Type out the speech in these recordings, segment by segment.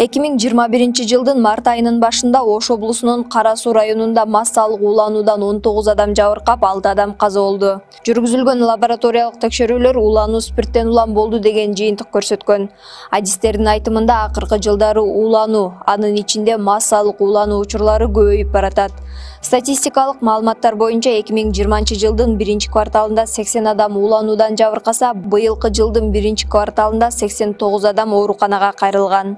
2021 жылдын март айынын башында Ош облусунун Кара Суу районунда массалык уулануудан 19 адам жабыркап, 6 адам каза болду. Жүргүзүлгөн лабораториялык текшерүүлөр уулануу спирттен улам болду деген жыйынтык көрсөткөн. Адистердин айтымында акыркы жылдары уулануу, анын ичинде массалык уулануу учурлары көбөйүп баратат. Статистикалык маалыматтар боюнча 2020 жылдын 1-кварталында 80 адам уулануудан жабыркаса, быйылкы жылдын 1-кварталында 89 адам ооруканага кайрылган.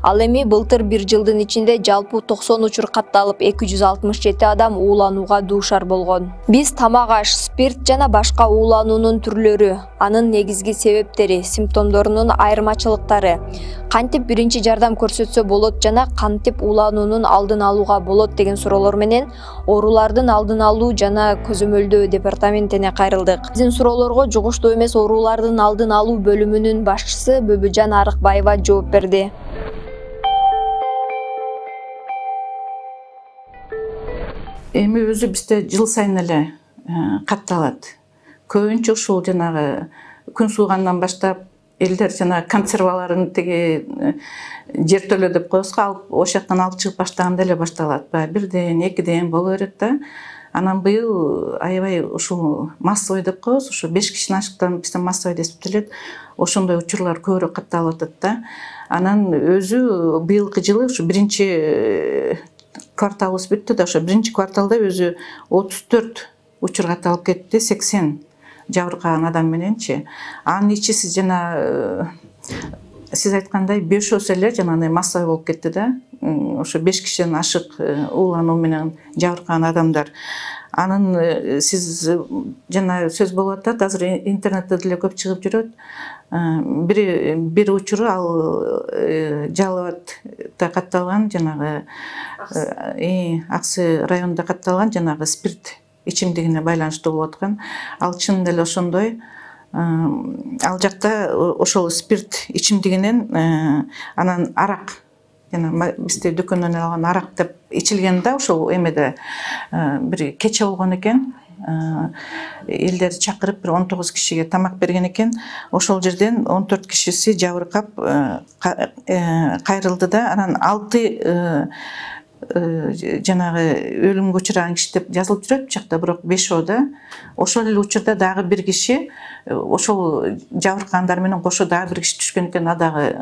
Ал эми былтыр бир жылдын ичинде жалпы 90 учур катталып, 267 адам ууланууга дуушар болгон. Биз тамак аш, спирт жана башка уулануунун түрлөрү, анын негизги себептери, симптомдорунун айырмачылыктары, кантип биринчи жардам көрсөтсө болот жана кантип уулануунун алдын алууга болот деген суроолор менен оорулардын алдын алуу жана көзөмөлдөө департаментине кайрылдык. Биздин суроолорго жугуштуу эмес оорулардын алдын алуу бөлүмүнүн башчысы Бөбүжан Арыкбаева жооп берди. Эми өзү бизде жыл сайын эле катталат. Көбүнчө ушул жанагы күн суугандан баштап элдер жана консерваларын тиги жертөлө деп коебуз го, алып ошол жактан алып чыгып баштаганда эле башталат. Баягы бирден, экиден боло берет да. Анан быйыл аябай ушул массовый деп коебуз, ушу 5 кишинин ашыктан бизде массовый деп эсептелет. Ошондой учурлар көбүрөөк катталып атат да. Анан өзү быйылкы жылы ушу биринчи кварталыбыз бүттү да, ошо биринчи кварталда өзү 34 учур катталып кетти, 80 жабыркаган адам мененчи. Анын ичиси жана сиз айткандай 5 эле жанагындай массовый болуп кетти да. Ошо 5 кишиден ашык уулануу менен жабыркаган адамдар. Анын сиз жана сөз болуп атат, азыр интернетте деле көп чыгып жүрөт. Бир учуру ал Жалалбатта катталган, жанагы Аксы районунда катталган жанагы спирт ичимдигине байланыштуу болуп аткан. Ал чын эле ошондой. Ал жакта ошол спирт ичимдигинен анан арак, жана бизде дүкөндөн алган арак деп ичилген да, ошол эмеде бир кече болгон экен. Элдерди чакырып бир 19 кишиге тамак берген экен. Ошол жерден 14 кишиси жабыркап кайрылды да. Анан 6 жанагы өлүмгө учураган киши деп жазылып жүрөт жакта, бирок 5 да. Ошол эле учурда дагы бир киши ошол жабыркагандар менен кошо дагы бир киши түшкөн экен, дагы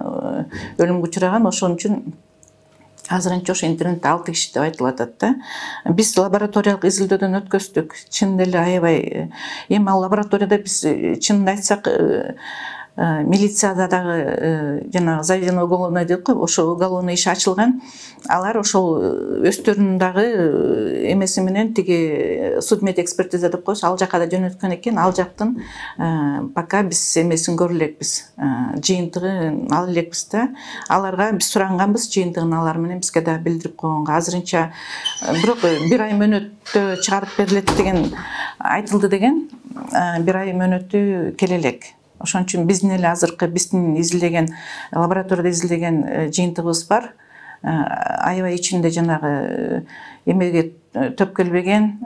өлүмгө учураган. Ошон үчүн азырынча ошо интернетте 6 киши деп айтылып атат да. Биз лабораториялык изилдөөдөн өткөздүк. Чын эле аябай. Эми ал лабораторияда биз чынын айтсак милицияда дагы жана заведено уголовное деп коебуз, ошо уголовный иш ачылган. Алар ошол өздөрүнүн дагы эмеси менен тиги судмед экспертиза деп коебуз, ал жака да жөнөткөн экен. Ал жактын пока биз эмесин көрө элекпиз, жыйынтыгын ала элекпиз да. Аларга биз суранганбыз, жыйынтыгын алар менен бизге да билдирип койгонго. Азырынча бирок 1 ай мөөнөттө чыгарып берилет деген айтылды деген. 1 ай мөөнөтү келе элек. Ошон үчүн биздин эле азыркы биздин изилдеген лабораторияда изилдеген жыйынтыгыбыз бар. Аябай ичинде жанагы эмеге төп келбеген,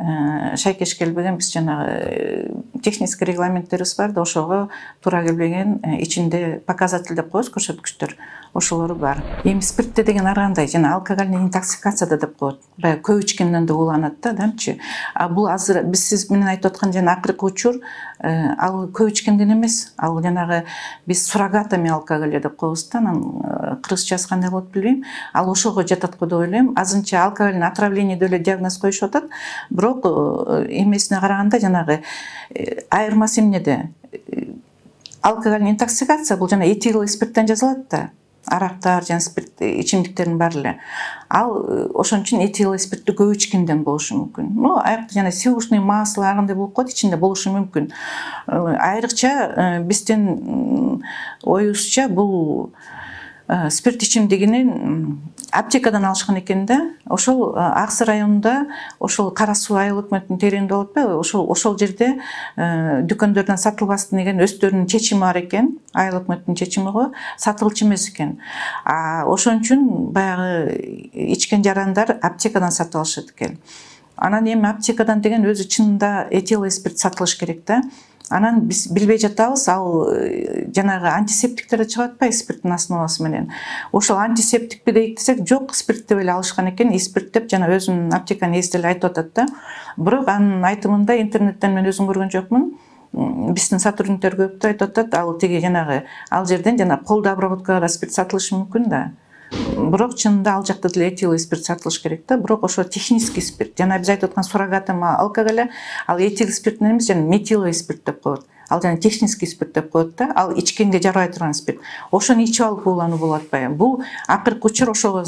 шайкеш келбеген биз жанагы технический регламенттерибиз бар да, ошого туура келбеген ичинде показатель деп коебуз, көрсөткүчтөр. Ошолор бар. Эми спиртте деген ар кандай, жана алкогольный интоксикация деп коет. Баягы көп ичкенден да ууланат да, демчи. А бул азыр биз сиз менен айтып аткан жана акыркы учур, ал көп ичкенден эмес. Ал жанагы биз суррогатами алкоголь деп коебуз да, анан кыргызчасы кандай болот билбейм. Ал ошого жатат го деп ойлойм. Азырынча алкогольный отравление деп эле диагноз коюшуп атат. Бирок эмесине караганда жанагы айырмасы эмнеде? Алкогольный интоксикация бул жана этиловый спирттен жазылат да. Арактар жана спирт ичимдиктердин баары эле. Ал ошон үчүн этиловый спиртти көп ичкенден болушу мүмкүн. Аякта жана сливочный масло андай болуп коет, ичинде болушу мүмкүн. Айрыкча биздин оюбузча бул спирт ичимдигинин аптекадан алышкан экен да. Ошол Аксы районунда, ошол Кара Суу айыл өкмөтүнүн тереңинде болуп атпайбы? Ошол жерде дүкөндөрдөн сатылбасын деген өздөрүнүн чечими бар экен. Айыл өкмөтүнүн чечими го, сатылчу эмес экен. Ошон үчүн баягы ичкен жарандар аптекадан сатып алышат экен. Анан эми аптекадан деген өзү чынында этиловый спирт сатылыш керек да. Анан биз билбей жатабыз, ал жанагы антисептиктерде чыгып атпайбы спирттин основасы менен. Ошол антисептикпи дейт десек, жок, спирт деп эле алышкан экен, спирт деп жана өзүнүн аптеканын ээси деле айтып атат да. Бирок анын айтымында интернеттен мен өзүм көргөн жокмун. Биздин сотрудниктер көп айтып атат, ал тиги жанагы ал жерден жана колду обработкага да спирт сатылышы мүмкүн да. Бирок чынында ал жакта деле этилый спирт сатылыш керек да. Бирок ошо технический спирт. Жана биз айтып аткан суррогатом алкоголь, ал этилый спирт эмес, жана метилый спирт деп коет. Ал жана технический спирт деп коет да. Ал ичкенге жарабай турган спирт. Ошону ичип алып уулануу болуп атпайбы. Бул акыркы учур ошого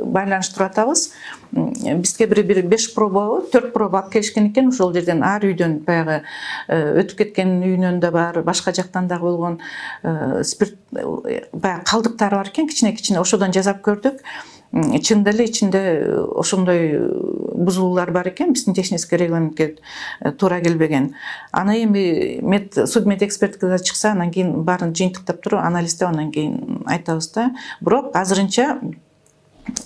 байланыштырып атабыз. Бизге бир 5 проба, 4 проба алып келишкен экен. Ошол жерден ар үйдөн баягы өтүп кеткен үйүнөн да бар, башка жактан да болгон спирт баягы калдыктары бар экен, кичине ошодон жасап көрдүк. Чында эле ичинде ошондой бузулуулар бар экен, биздин технический регламентке туура келбеген. Аны эми судмед экспертиза чыкса, анан кийин баарын жыйынтыктап туруп анализдеп, анан кийин айтабыз да. Бирок азырынча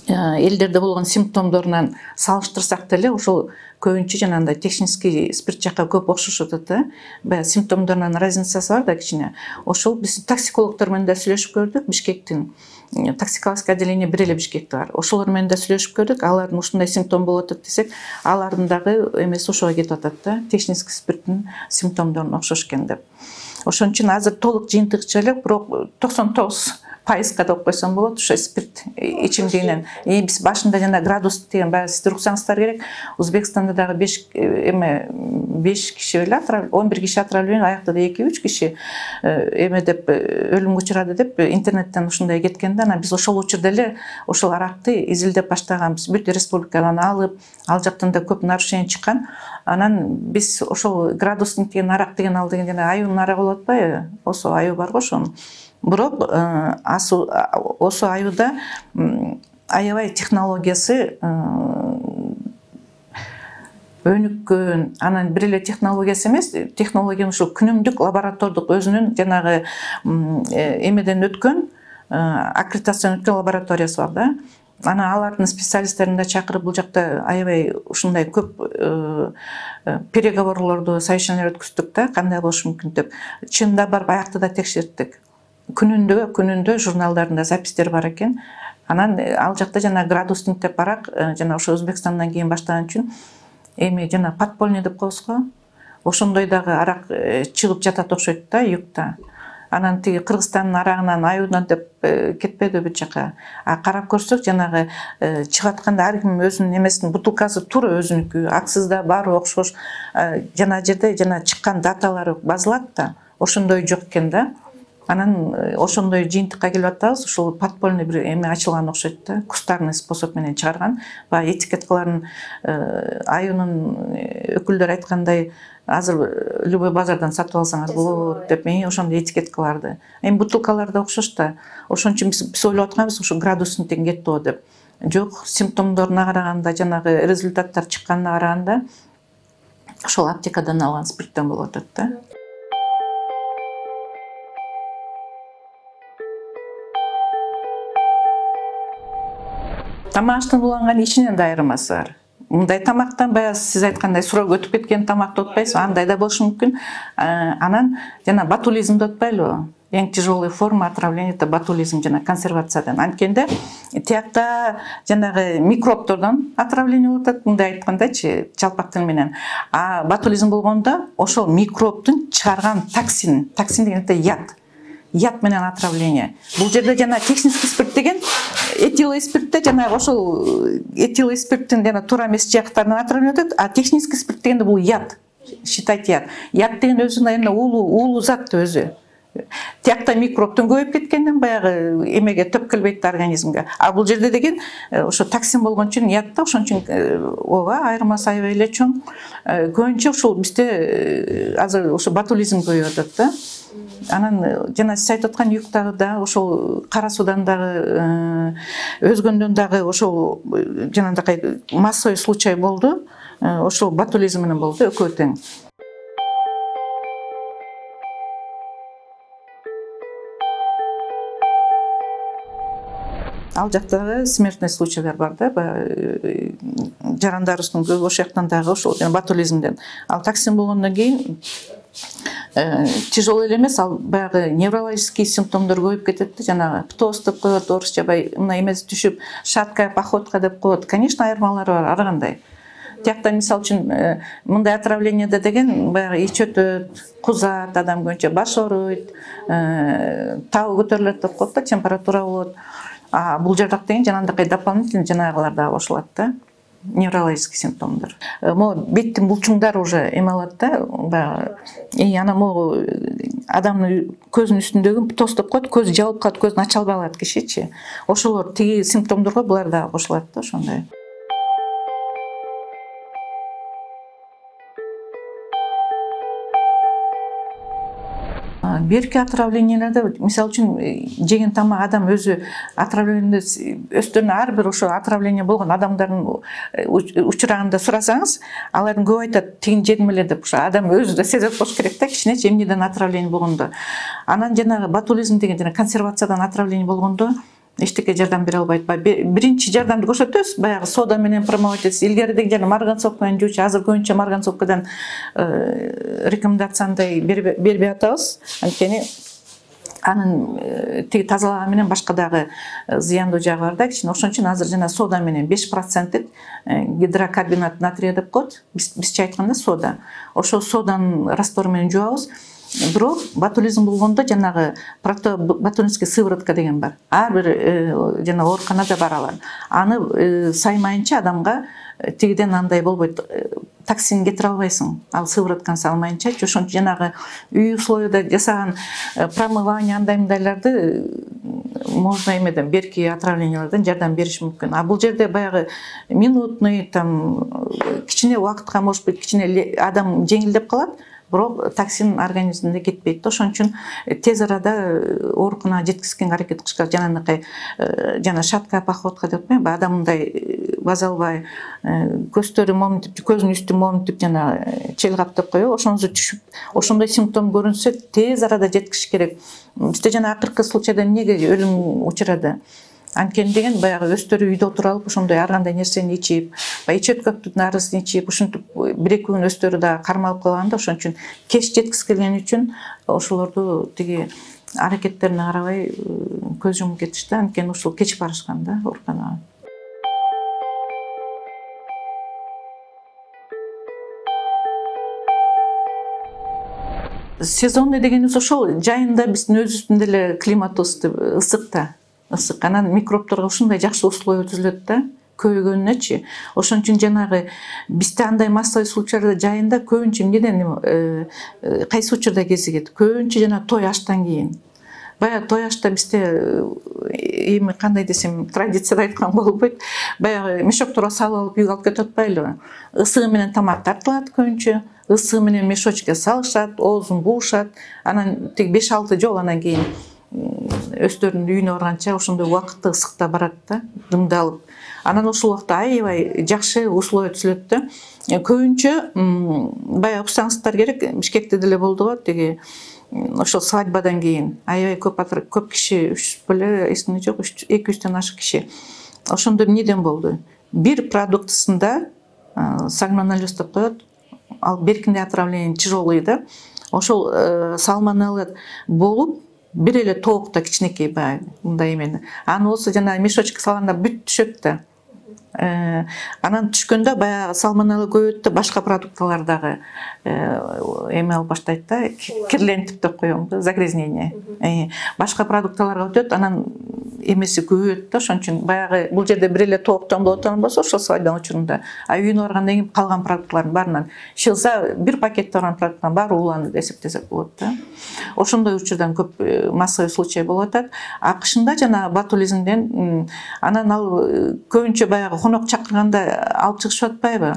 элдерде болгон симптомдорунан салыштырсак деле ошол көбүнчө жанагындай технический спирт жакка көп окшошуп атат да. Баягы симптомдорунан разницасы бар да кичине. Ошол биз токсикологдор менен да сүйлөшүп көрдүк, Бишкектин токсикологическое отделение бир эле Бишкекте бар. Ошолор менен да сүйлөшүп көрдүк. Алардын ушундай симптом болуп атат десек, алардын дагы эмеси ошого кетип атат да. Технический спирттин симптомдоруна окшош экен деп. Ошон үчүн азыр толук жыйынтыкча эле, бирок 99% деп койсом болот, ошо спирт ичимдигинен. Биз башында жана градус деген баягы сиздер уксаңыздар керек. Өзбекстанда дагы 5 киши эле 11 киши отравление, аякта да 2-3 киши деп өлүмгө учурады деп интернеттен ушундай кеткен да. Анан биз ошол учурда эле ошол аракты изилдеп баштаганбыз. Бүт республикадан алып, ал жактан да көп нарушение чыккан. Анан биз ошол градусник деген арак деген ал деген жана аюунун арагы болуп атпайбы? Осо аю бар го ошонун. Бирок осо аюуда аябай технологиясы өнүккөн. Анан бир эле технологиясы эмес, технология ушул күнүмдүк лаборатордук өзүнүн жанагы эмеден өткөн, аккредитациядан өткөн лабораториясы бар да. Ана алардын специалисттерин да чакырып бул жакта аябай ушундай көп переговорлорду, совещаниялар өткөздүк да, кандай болушу мүмкүн деп. Чында барып аякта да текшерттик. Күнүндө журналдарында запистер бар экен. Анан ал жакта жана градусник деп барак, жана ошо Өзбекстандан кийин баштаган үчүн эми жана подпольный деп коебуз го. Ошондой дагы арак чыгып жатат окшойт да, юкта. Анан тиги Кыргызстандын арагынан аюудан деп кетпеди бүт жака. Карап көрсөк, жанагы чыгып атканда ар ким өзүнүн эмесин бутылкасы туура өзүнүкү, аксыз да баары окшош. Жана жерде жана чыккан даталары базалат да. Ошондой жок экен да. Анан ошондой жыйынтыкка келип атабыз. Ушул подпольный бир эме ачылган окшойт да. Кустарный способ менен чыгарган. Баягы этикеткаларын аюунун өкүлдөрү айткандай, азыр любой базардан сатып алсаңар болот деп, ошондой этикеткаларды. Эми бутылкалар да окшош да. Ошон үчүн биз ойлоп атканбыз, ушу градусниктен кетти деп. Жок, симптомдоруна караганда, жанагы результаттар чыкканына караганда, ошол аптекадан алган спирттен болуп атат да. Тамактын уланган ичинен да айырмасы бар. Мындай тамактан баягы сиз айткандай суроо өтүп кеткен тамакты отпайсыз, андай да болушу мүмкүн. Анан жана ботулизм деп атпайлыбы? Эң тяжелый форма отравления это ботулизм жана консервациядан. Анткенде тиякта жанагы микробтордон отравление болуп атат, мындай айткандачы, жалпак тил менен. А ботулизм болгондо ошол микробтун чыгарган токсин деген это яд менен отравление. Бул жерде жана технический спирт деген этилый спиртте жана ошол этилый спирттин жана туура эмес жактарынан отравление болуп атат, а технический спирт дегенде бул яд. Считайте яд. Яд деген өзүнүн уулуу зат өзү. Тиякта микробтун көбөйүп кеткенден баягы эмеге төпкөлбөйт организмге. А бул жерде деген ошо токсин болгон үчүн яд да, ошон үчүн ооба айырмасы аябай эле чоң. Көбүнчө ушул бизде азыр ошо ботулизм көбөйүп атат да. Анан жана сиз айтып аткан юктагы да, ошол кара суудан дагы өзгөндөн дагы ошол жанагындай массовый случай болду. Ошол ботулизм менен болду, экөө тең. Ал жактагы смертный случайлар бар да, жарандарыбыздын көбү ошол жактан дагы ошол ботулизмден. Ал токсин болгондон кийин тяжелый эле эмес, ал баягы неврологический симптомдор көбөйүп кетет да, жанагы птоз деп коет, орусча мына эмес түшүп, шаткая походка деп коет. Конечно, айырмалары бар, ар кандай. Тиякта мисал үчүн мындай отравлениеде деген баягы ич өтөт, кузат, адам көбүнчө баш ооруйт, табы көтөрүлөт деп коет да, температура болот. А бул жардак деген жанагындай дополнительный жанагылар дагы кошулат да. Неврологический симптомдор. Мо беттин булчуңдары уже эме алат да, баягы ана могу адамдын көзүнүн үстүндөгү птоз деп коет, көзү жабылып калат, көзүн ача албай калат кишичи. Ошолор тиги симптомдорго булар дагы кошулат да, ошондой. Берки отравлениелерде, мисал үчүн жеген тамак адам өзү отравлениеде өздөрүнө ар бир ошо отравление болгон адамдардын учурагында сурасаңыз, алардын көп айтат, тигин жедим эле деп, ошо адам өзү да сезет болуш керек да, кичинечи эмнеден отравление болгондо. Анан жанагы ботулизм деген жана консервациядан отравление болгондо эчтеке жардам бере албайт. Биринчи жардамды көрсөтөбүз, баягы сода менен промовать этесиз. Илгери деген жана марганцовка менен жуучу, азыр көбүнчө марганцовкадан рекомендацияны бербей атабыз. Анткени анын тиги тазалаган менен башка дагы зыяндуу жагы бар да, кичине. Ошон үчүн азыр жана сода менен 5% гидрокарбонат натрия деп коет. Бизче айтканда сода. Ошо соданын раствору менен жуабыз. Бирок ботулизм болгондо жанагы ботулинский сыворотка деген бар. Ар бир жана ооруканада бар алар. Аны саймайынча адамга тигиден андай болбойт. Токсин кетире албайсың. Ал сыворотканы салмайынча, ошон жанагы үй условияда жасаган промывание андайларды можно эмеден берки отравлениялардан жардам бериш мүмкүн. А бул жерде баягы минутный кичине убакытка, может быть, кичине адам жеңилдеп калат. Бирок токсин организмде кетпейт. Ошон үчүн тез арада ооруканага жеткизгенге аракет кылыш керек. Жанагындай жана шаткая походка деп атпайбы, адам мындай база албай, көздөрү моминтип, көзүнүн үстү моминтип жана чел каптап коюп, ошондо түшүп, ошондой симптом көрүнсө тез арада жеткизиш керек. Бизде жана акыркы случайда эмнеге өлүм учурады? Анткени деген баягы өздөрү үйдө отуруп алып, ошондой ар кандай нерсени ичип, ичөткөктүн арысын ичип, ушинтип бир-эки күн өздөрү да кармалып калганда, ошон үчүн кеч жеткизилгени үчүн ошолорду тиги аракеттерине карабай көз жумуп кетишти. Анткени ушул кеч барышкан да ооруканага. Сезонный дегенибиз ошол жайында биздин өзүбүздүн деле климатыбыз ысык да. Ысык, анан микробторго ушундай жакшы условия түзүлөт да, көбөйгөнүнөчү. Ошон үчүн жанагы бизде андай массовый случайлар жайында көбүнчө эмнеден кайсы учурда кезигет? Көбүнчө жана той аштан кийин. Баягы той ашта бизде эми кандай десем, традицияда айткан болбойт. Баягы мешокторго салып алып үйгө алып кетип атпайлыбы? Ысыгы менен тамак тартылат көбүнчө. Ысыгы менен мешочке салышат, оозун буушат. Анан тиги 5-6 жол анан кийин өздөрүнүн үйүнө барганча ошондой убакытты ысыкта барат да, дымдалып. Анан ошол убакта аябай жакшы условия түзүлөт да. Көбүнчө баягы уксаңыздар керек, Бишкекте деле болду го, тиги ошол свадьбадан кийин аябай көп киши, беле эсимде жок, 200дөн ашык киши. Ошондо эмнеден болду? Бир продуктысында сальмонеллез деп коет, ал беркиндей отравление тяжелый да. Ошол сальмонелла болуп бир эле тоокто кичинекей баягы мындай эмени. Аны болсо жана мешочка салганда бүт түшөт да. Анан түшкөндө баягы сальмонелла көбөйөт да, башка продукталар дагы эме алып баштайт да, кирлентип деп коем, загрязнение. Башка продукталарга өтөт, анан эмеси көбөйөт да. Ошон үчүн баягы бул жерде бир эле тооктон болот болсо, ошол свадьба учурунда, а үйүнө баргандан кийин калган продуктлардын баарынан шылса, бир пакетте барган продукттардын баары ууланды десек болот да. Ошондой учурдан көп массовый случай болуп атат. АКШында жана ботулизмден анан ал көбүнчө баягы конок чакырганда алып чыгышып атпайбы?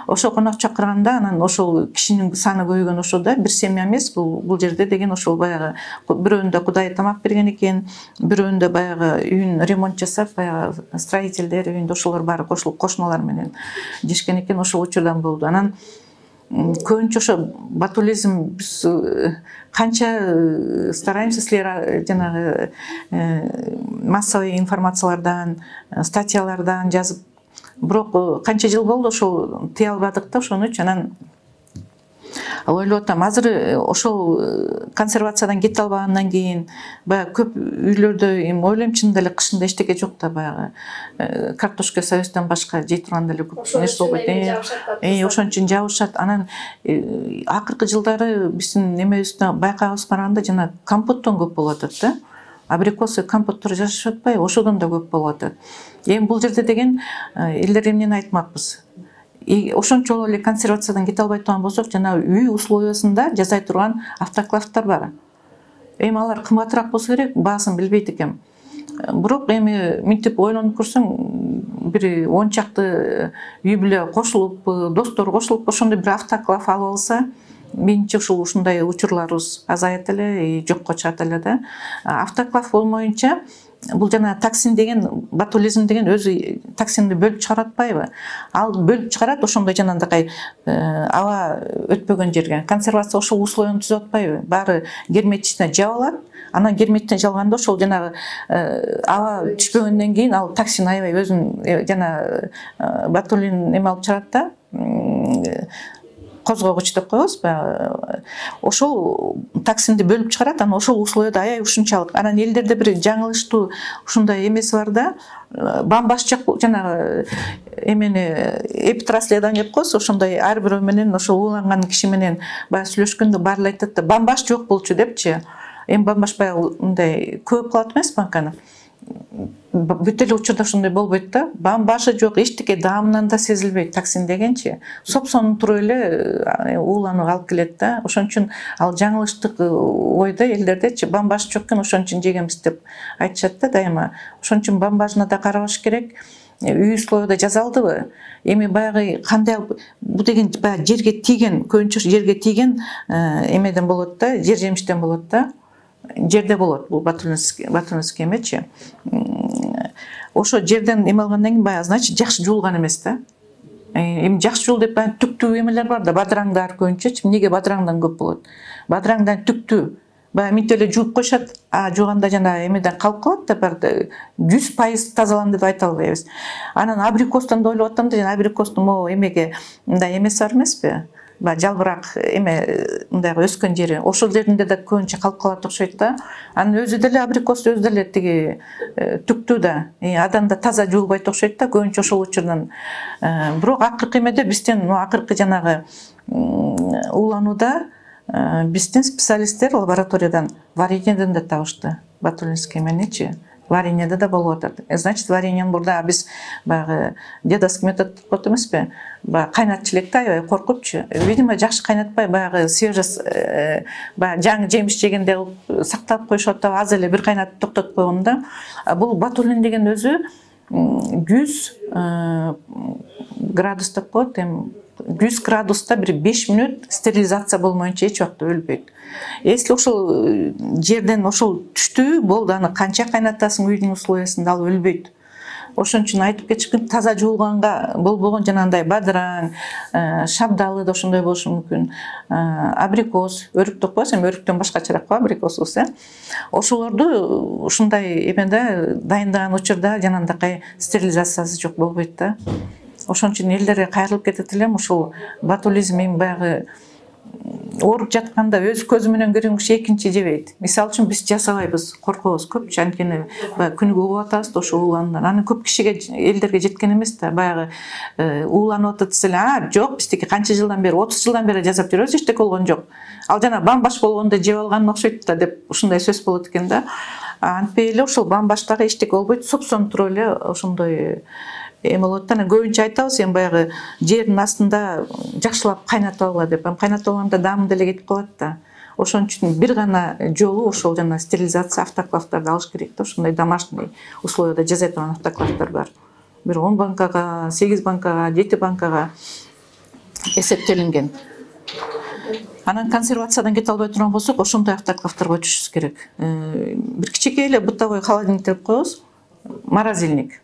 Ошол конок чакырганда анан ошол кишинин саны көбөйгөн ошол да, бир семья эмес, бул жерде деген ошол баягы бирөөндө Кудай тамак берген экен, бирөөндө баягы үйүн ремонт жасап, баягы строительдер үйүндө ошолор баары кошулуп кошуналар менен жешкен экен, ошол учурдан болду. Анан көбүнчө ошо ботулизм биз канча стараемся силер жанагы массовый информациялардан, статьялардан жазып, бирок канча жыл болду ошол тыя албадык да, ошону үчүн анан ойлоп атам азыр ошол консервациядан кете албагандан кийин баягы көп үйлөрдө эми ойлойм чынында эле кышында эчтеке жок да, баягы картошка союздан башка жей турган деле көп нерсе болбойт. Ошон үчүн жабышат. Анан акыркы жылдары биздин немебизде байкабыз барганда жана компоттон көп болуп атат да. Абрикос компоттор жасашып атпайбы, ошодон да көп болуп атат. Эми бул жерде деген элдер эмнени айтмакпыз? Ошончо эле консервациядан кете албай турган болсок, жана үй условиясында жасай турган автоклавдар бар. Эми алар кымбатыраак болсо керек, баасын билбейт экенм. Бирок эми мынтип ойлонуп көрсөң, бир 10 чакты үй бүлө кошулуп, достор кошулуп, ошондой бир автоклав алып алса, менимче ушундай учурларыбыз азаят эле, жокко чыгат эле да. Автоклав болмоюнча бул жана токсин деген, ботулизм деген өзү токсинди бөлүп чыгарып атпайбы? Ал бөлүп чыгарат ошондой жанагындай аба өтпөгөн жерге. Консервация ошол условияны түзүп атпайбы? Баары герметичный жаап алат. Анан герметичный жалганда ошол жанагы аба түшпөгөндөн кийин ал токсин аябай өзүн жана ботулин эме алып чыгарат да. Козгогуч деп коебуз. Ошол токсинди бөлүп чыгарат, анан ошол условияда аябай ушунчалык. Анан элдерде бир жаңылыштуу ушундай эмеси бар да. Бамбашчак жанагы эмени эпитрасследование деп коебуз. Ошондой ар бирөө менен ошол ууланган киши менен баягы сүйлөшкөндө баары айтат да, бамбаш жок болчу депчи. Эми бамбаш баягы мындай көп калат эмеспи анканы? Бүт эле учурда ошондой болбойт да. Бамбашы жок, эчтеке даамынан да сезилбейт токсин дегенчи. Сопсонун туруп эле ууланууга алып келет да. Ошон үчүн ал жаңылыштык ойдо элдердечи бамбаш жок экен, ошон үчүн жегенбиз деп айтышат да дайыма. Ошон үчүн бамбашына да карабаш керек. Үй условияда жазалдыбы? Эми баягы кандай бу деген баягы жерге тийген, көбүнчө жерге тийген эмеден болот да, жер жемиштен болот да. Жерде болот бул ботулинский эмечи. Ошо жерден эме алгандан кийин баягы значит жакшы жуулган эмес да. Эми жакшы жуул деп түктүү эмелер бар да, бадыраңдар көбүнчөчү. Эмнеге бадыраңдан көп болот? Бадыраңдан түктүү. Баягы мынтип эле жууп коюшат, жууганда жана эмеден калып калат да, бир 100% тазаланды деп айта албайбыз. Анан абрикостон да ойлоп атам да, жана абрикостун могу эмеге мындай эмеси бар эмеспи? Жалбырак эме мындай өскөн жери, ошол жеринде да көбүнчө калып калат окшойт да. Анын өзү деле абрикос өзү деле тиги түктүү да. Адамда таза жуулбайт окшойт да, көбүнчө ошол учурдан. Бирок акыркы эмеде биздин акыркы жанагы ууланууда биздин специалисттер лабораториядан вареньеден да табышты. Ботулинский эменичи. Вареньеде да болуп атат. Значит, вареньени бурда биз баягы дедовский метод деп коет эмеспи? Баягы кайнатчу электе аябай коркупчу. Видимо, жакшы кайнатпай баягы свежий баягы жаңы жемиш жегенде сактап коюшуп атып, аз эле бир кайнатып токтотуп койгондо, бул ботулин деген өзү 100 градус деп коет. 100 градуста бир 5 мүнөт стерилизация болмоюнча эч убакта өлбөйт. Если ошол жерден ошол түштү, болду, аны канча кайнатасың үйдүн условиясында ал өлбөйт. Ошон үчүн айтып кетишкен таза жуулганга болбогон жанагындай бадыраң, шабдалы да ошондой болушу мүмкүн. Абрикос, өрүк деп коебуз, эми өрүктөн башкачараак го абрикосубуз, ошолорду ушундай эмеде дайындаган учурда жанагындай стерилизациясы жок болбойт да. Ошон үчүн элдерге кайрылып кетет элем, ушул ботулизм баягы ооруп жатканда өз көзү менен көргөн киши экинчи жебейт. Мисалы үчүн биз жасабайбыз, коркобуз көпчү, анткени күнүгө угуп атабыз да ошол уулануудан. Анын көп кишиге, элдерге жеткен эмес да, баягы ууланып атат десе, жок, биздики канча жылдан бери, 30 жылдан бери жасап жүрөбүз, эчтеке болгон жок. Ал жана бамбаш болгондо жеп алган окшойт да деп ушундай сөз болот экен да. Антпей эле ошол бамбаштагы эчтеке болбойт, сопсон туруп эле ошондой эме болот да. Көбүнчө айтабыз, эми баягы жердин астында жакшылап кайнатып алгыла деп. Кайнатып алганда даамы деле кетип калат да. Ошон үчүн бир гана жолу ошол жана стерилизация автоклавдарды алыш керек да. Ошондой домашний условияда жасай турган автоклавдар бар. Бир 10 банкага, 8 банкага, 7 банкага эсептелинген. Анан консервациядан кете албай турган болсок, ошондой автоклавдарга өтүшүбүз керек. Бир кичинекей эле бытовой холодильник деп коебуз, морозильник.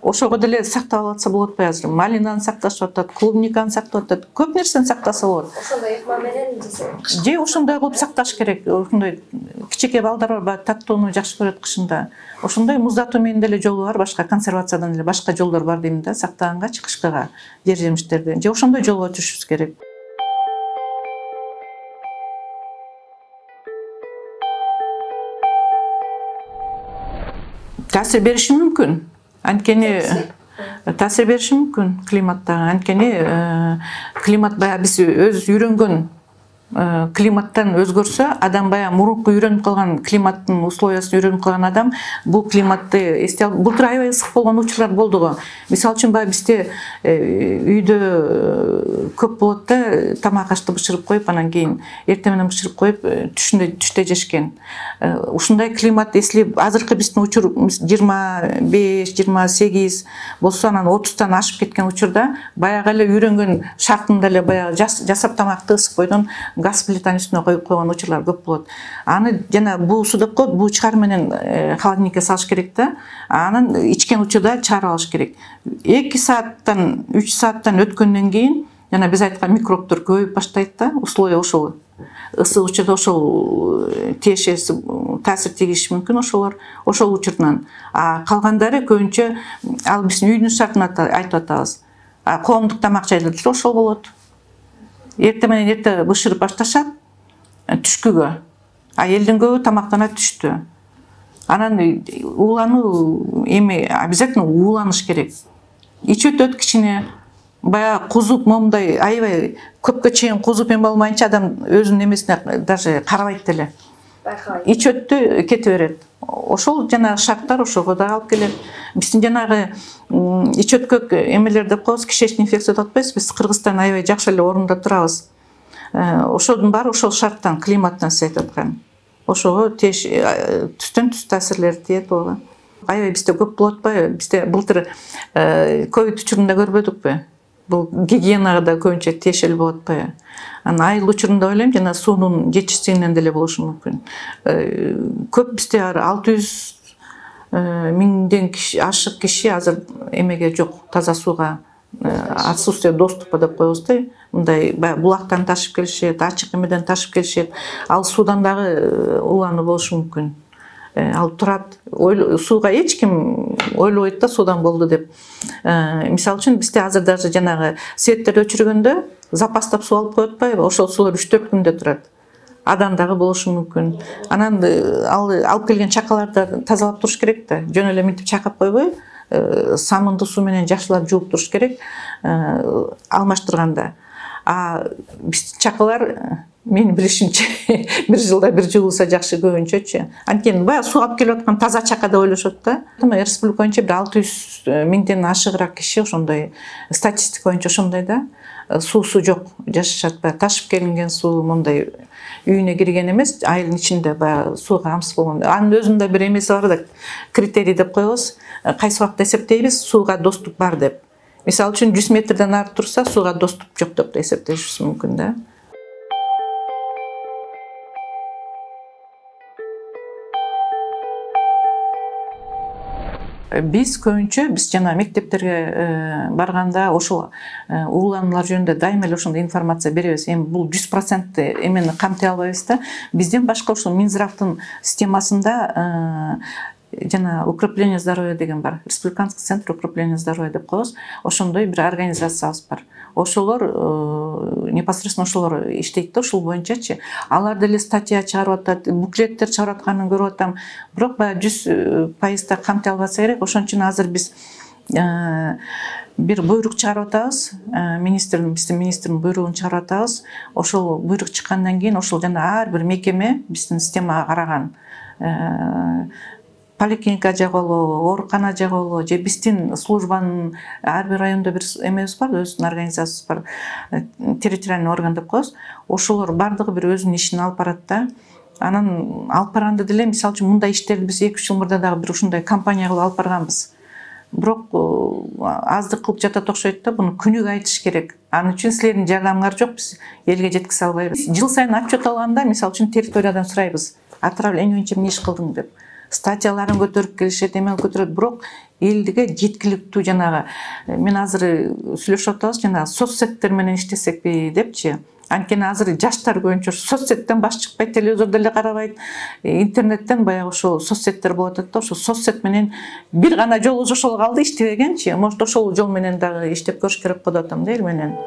Ошого деле сактап алатса болот атпайбы азыр? Малинаны сакташып атат, клубниканы сактап атат, көп нерсени сактаса болот. Ошондой ыкма менен же ошондой кылып сакташ керек. Ошондой кичинекей балдар бар, таттууну жакшы көрөт кышында. Ошондой муздатуу менен деле жолу бар, башка консервациядан деле башка жолдор бар дейм да, сактаганга, кышкыга, жер жемиштерди. Же ошондой жолго өтүшүбүз керек. таасир бериши мүмкүн. Анткени таасир бериши мүмкүн климатта. Анткени климат бая биз өз үйрөнгөн климаттан өзгөрсө, адам бая мурунку үйрөнүп калган климаттын условиясын үйрөнүп калган адам бул климатты эстей алып, былтыр аябай ысык болгон учурлар болду го. Мисалы үчүн бая бизде үйдө көп болот да, тамак ашты бышырып коюп, анан кийин эртең менен бышырып коюп, түштө жешкен. Ушундай климат, если азыркы биздин учур 25-28 болсо, анан 30тан ашып кеткен учурда баягы эле үйрөнгөн шартында эле баягы жасап тамакты ысык бойдон газ плитанын үстүнө коюп койгон учурлар көп болот. Аны жана буусу деп коет, буу чыгар менен холодильникке салыш керек да. Анан ичкен учурда чыгарып алыш керек. 2 сааттан 3 сааттан өткөндөн кийин жана биз айткан микробдор көбөйүп баштайт да. Условия ошол ысык учурда ошол таасир тийиши мүмкүн ошол учурдан. Калгандары көбүнчө ал биздин үйдүн шартын айтып атабыз. Коомдук тамак жайларда ошол болот. Эртең менен эрте бышырып башташат түшкүгө. Элдин көбү тамактанат түштү. Анан уулануу эми обязательно ууланыш керек. Ичип өтөт кичине, бая кузуп момундай аябай көпкө чейин кузуп эме болмайынча адам өзүнүн эмесине даже карабайт эле. Ичип өттү, кете берет. Ошол жанагы шарттар ошого да алып келет. Биздин жанагы ич өткөк эмелер деп коебуз, кишечный инфекция деп атпайбыз. Биз Кыргызстан аябай жакшы эле орунда турабыз. Ошодун баары ошол шарттан, климаттан сиз айтып аткан. Ошого түстөн түз таасирлери тиет ооба. Аябай бизде көп болот атпайбы? Бизде былтыр ковид учурунда көрбөдүкпү? Бул гигиенага да көбүнчө тиешелүү болот атпайбы? Анан айыл учурунда ойлойм, жана суунун жетишсиздигинен деле болушу мүмкүн. Көп бизде 600 миңден ашык киши азыр эмеге жок, таза сууга отсутствие доступа деп коебуз да. Мындай булактан ташып келишет, ачык эмеден ташып келишет. Ал суудан дагы уулануу болушу мүмкүн. Ал турат, сууга эч ким ойлобойт да суудан болду деп. Мисалы үчүн бизде азыр даже жанагы светтерди өчүргөндө запастап суу алып коет атпайбы? Ошол суулар 3-4 күндө турат. Адан дагы болушу мүмкүн. Анан алып келген чакаларды тазалап туруш керек да. Жөн эле мынтип чакап койбой, самындуу суу менен жакшылап жууп туруш керек, алмаштырганда. Биз чакалар мен билишимче бир жылда бир жуулса жакшы көбүнчөчү. Анткени баягы суу алып келип аткан таза чака деп ойлошот да. Республика боюнча бир 600 миңден ашыгыраак киши ошондой, статистика боюнча ошондой да. Суусу жок, жашашат. Ташып келинген суу мындай үйүнө кирген эмес, айылдын ичинде баягы сууга камсыз болгон. Анын өзүндө бир эмеси бар да, критерий деп коебуз. Кайсы убакта эсептейбиз, сууга доступ бар деп. Мисалы үчүн 100 метрден ары турса, сууга доступ жок деп эсептешибиз мүмкүн да. Биз көбүнчө жана мектептерге барганда ошол уулануулар жөнүндө дайыма эле ошондой информация беребиз. Эми бул 100% эмени камтый албайбыз да. Бизден башка ошол Минздравдын системасында жана укрепление здоровья деген бар. Республиканский центр укрепления здоровья деп коебуз. Ошондой бир организациябыз бар. Ошолор непосредственно ошолор иштейт да, ушул боюнчачы. Алар деле статья чыгарып атат, буклеттер чыгарып атканын көрүп атам. Бирок баягы 100% камтый албаса керек. Ошон үчүн азыр биз бир буйрук чыгарып атабыз. Биздин министрдин буйругун чыгарып атабыз. Ошол буйрук чыккандан кийин ошол жана ар бир мекеме биздин системага караган поликлиника же болобу, оорукана же болобу, же биздин службанын ар бир райондо бир эмебиз бар, өзүнүн организациясы бар, территориальный орган деп коебуз. Ошолор бардыгы бир өзүнүн ишин алып барат да. Анан алып барганда деле, мисалы үчүн мындай иштерди биз 2-3 жыл мурда дагы бир ушундай компания кылып алып барганбыз. Бирок аздык кылып жатат окшойт да, буну күнүгө айтыш керек. Анын үчүн силердин жардамыңар жок, биз элге жеткизе албайбыз. Жыл сайын отчет алганда, мисалы үчүн территориядан сурайбыз. Отправление боюнча эмне иш кылдың деп. Статьяларын көтөрүп келишет, эмел көтөрөт, бирок элдиге жеткиликтүү жанагы мен азыр сүйлөшүп атабыз, жанагы соцсеттер менен иштесекпи депчи. Анткени азыр жаштар көбүнчө соцсеттен баш чыкпайт, телевизордо эле карабайт, интернеттен баягы ошол соцсеттер болот да, ошол соцсет менен бир гана жолу ошол калды иштебегенчи. Может ошол жол менен дагы иштеп көрүш керек го деп атам да эл менен.